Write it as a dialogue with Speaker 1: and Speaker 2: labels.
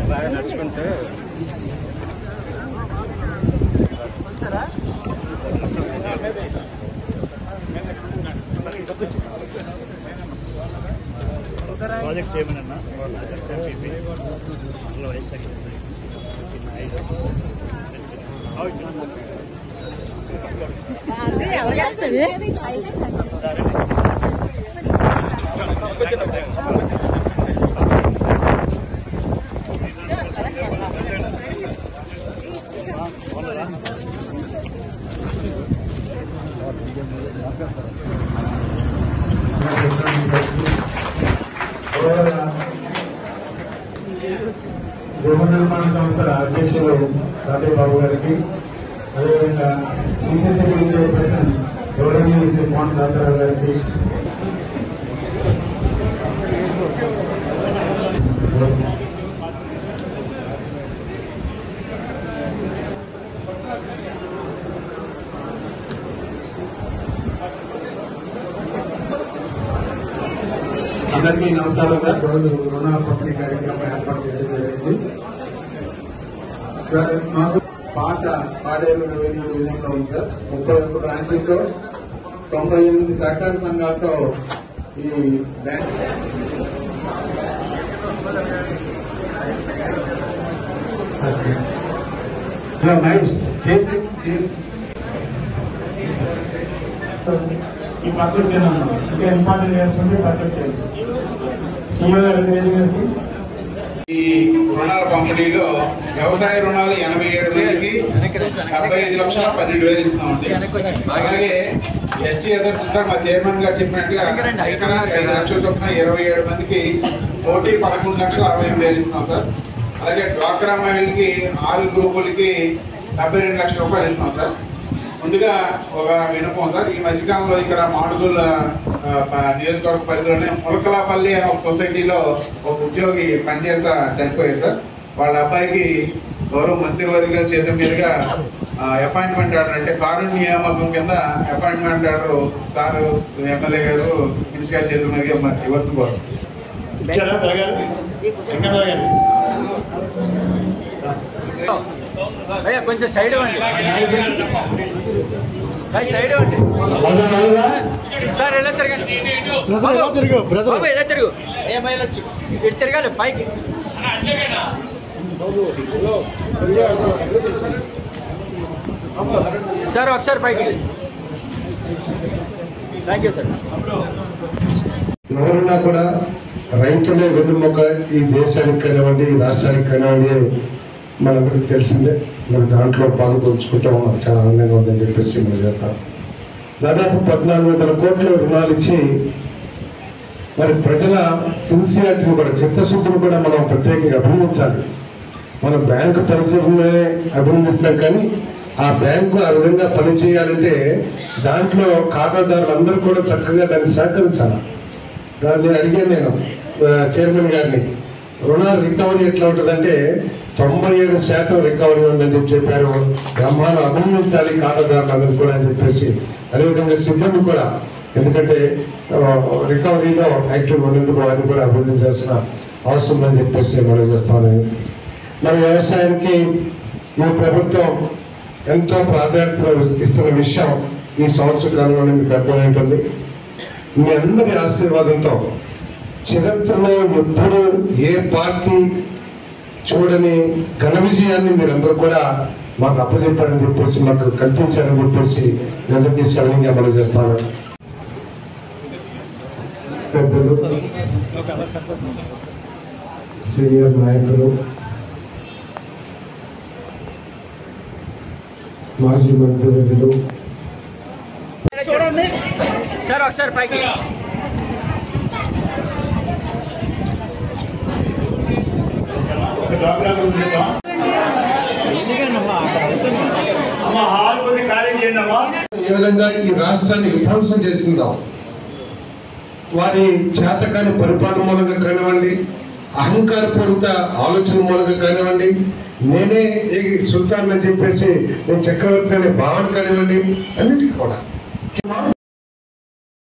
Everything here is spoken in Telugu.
Speaker 1: బాగా నడుచుకుంటే ప్రాజెక్ట్ చేయమన్నా వైస్
Speaker 2: గృహ నిర్మాణ సంస్థల అధ్యక్షులు రాజే బాబు గారికి, అదేవిధంగా టీసీసీ చైర్పర్సన్ గౌరవనీయ శ్రీ మోహన్ దాసరావు గారికి, అందరికీ నమస్కారం సార్. రోజు రుణ పంపిణీ కార్యక్రమం ఏర్పాటు చేయడం జరిగింది. మాకు పాత పాడేరు రెవెన్యూ డివిజన్లో ఉంది సార్. 31 బ్రాంచెస్లో 98 సహకార సంఘాలతో ఈ బ్యాంక్
Speaker 3: ఈ పక్కన ఇంకా ఇంపార్టెంట్ చేస్తుంది పక్కన చేయండి.
Speaker 2: ఈ రుణాల పంపిణీలో వ్యవసాయ రుణాలు 87 మందికి 75,12,000 ఇస్తున్నామండి. అలాగే ఎస్టీ ఎదుర్కొంటారు మా చైర్మన్ గారు చెప్పినట్టుగా 5 లక్షల చొప్పున 27 మందికి కోటి 11,60,000 ఇస్తున్నాం సార్. అలాగే డ్వాక్రా మహిళలకి 6 గ్రూపులకి 72 లక్షల రూపాయలు ఇస్తున్నాం సార్. ముందుగా ఒక వినపం సార్, ఈ మధ్యకాలంలో ఇక్కడ మాడుగుల నియోజకవర్గ పరిధిలోనే ములకలాపల్లి అనే ఒక సొసైటీలో ఒక ఉద్యోగి పనిచేత చనిపోయారు సార్. వాళ్ళ అబ్బాయికి గౌరవ మంత్రివర్గ చేతుల మీదుగా అపాయింట్మెంట్ ఆర్డర్, అంటే కారుణ్య నియామకం కింద అపాయింట్మెంట్ ఆర్డర్ సార్ ఎమ్మెల్యే గారు మినిస్టర్ గారి చేతుల మీదుగా ఇవ్వకపోరు.
Speaker 4: అయ్యా కొంచెం సైడ్ ఇవ్వండి, సైడ్ ఇవ్వండి సార్. ఎలా తిరగండి బాబు, ఎలా తిరుగు, ఇటు తిరగాలి పైకి సార్. ఒకసారి పైకి. Thank you sir.
Speaker 5: ఎవరున్నా కూడా రైతులే వెన్నుముక ఈ దేశానికి కానివ్వండి, ఈ రాష్ట్రానికి కానివ్వండి, మనకు తెలిసిందే. మరి దాంట్లో పాల్గొంచుకుంటాం, మాకు చాలా ఆనందంగా ఉందని చెప్పేసి మనం చేస్తాం. దాదాపు 14,000 కోట్ల రుణాలు ఇచ్చి మరి ప్రజల సిన్సియారిటీని కూడా, చిత్తశుద్ధిని కూడా మనం ప్రత్యేకంగా అభినందించాలి. మన బ్యాంకు తరఫునే అభినందిస్తాం, కానీ ఆ బ్యాంకు ఆ విధంగా పనిచేయాలంటే దాంట్లో ఖాతాదారులు అందరూ కూడా చక్కగా దాన్ని సహకరించాలి. దాన్ని అడిగాను నేను చైర్మన్ గారిని, రుణాలు రికవరీ ఎట్లా ఉంటుందంటే 97% రికవరీ ఉందని చెప్పారు. బ్రహ్మాండం అభినందించాలి ఖాతాదారులందరూ కూడా అని చెప్పేసి, అదేవిధంగా సిబ్బంది కూడా, ఎందుకంటే రికవరీలో యాక్టివ్ ఉన్నందుకు వారిని కూడా అభినందించాల్సిన అవసరం ఉందని చెప్పేసి మనం చేస్తామని. మన వ్యవసాయానికి ఈ ప్రభుత్వం ఎంతో ప్రాధాన్యత ఇస్తున్న విషయం ఈ సంవత్సర కాలంలో మీకు అర్థమైంటుంది. మీ అందరి ఆశీర్వాదంతో చరిత్రలో ఎప్పుడు ఏ పార్టీ చూడని ఘన విజయాన్ని మీరందరూ కూడా మాకు అప్పచెప్పారని చెప్పేసి, మాకు కల్పించారని చెప్పేసి అందరికీ సవినయంగా మనం చేస్తాను. పెద్దలు, సీనియర్ నాయకులు, మాజీ మంత్రివర్యులు,
Speaker 4: చూడండి సార్ ఒకసారి పైకి.
Speaker 5: ఏ విధంగా ఈ రాష్ట్రాన్ని విధ్వంసం చేసిందో, వారి చేతకాని పరిపాలన మూలంగా కానివ్వండి, అహంకారపూరిత ఆలోచన మూలంగా కానివ్వండి, నేనే ఈ సుల్తాన్ అని చెప్పేసి నేను చక్రవర్తి అనే భావన కానివ్వండి, అన్నిటికీ కూడా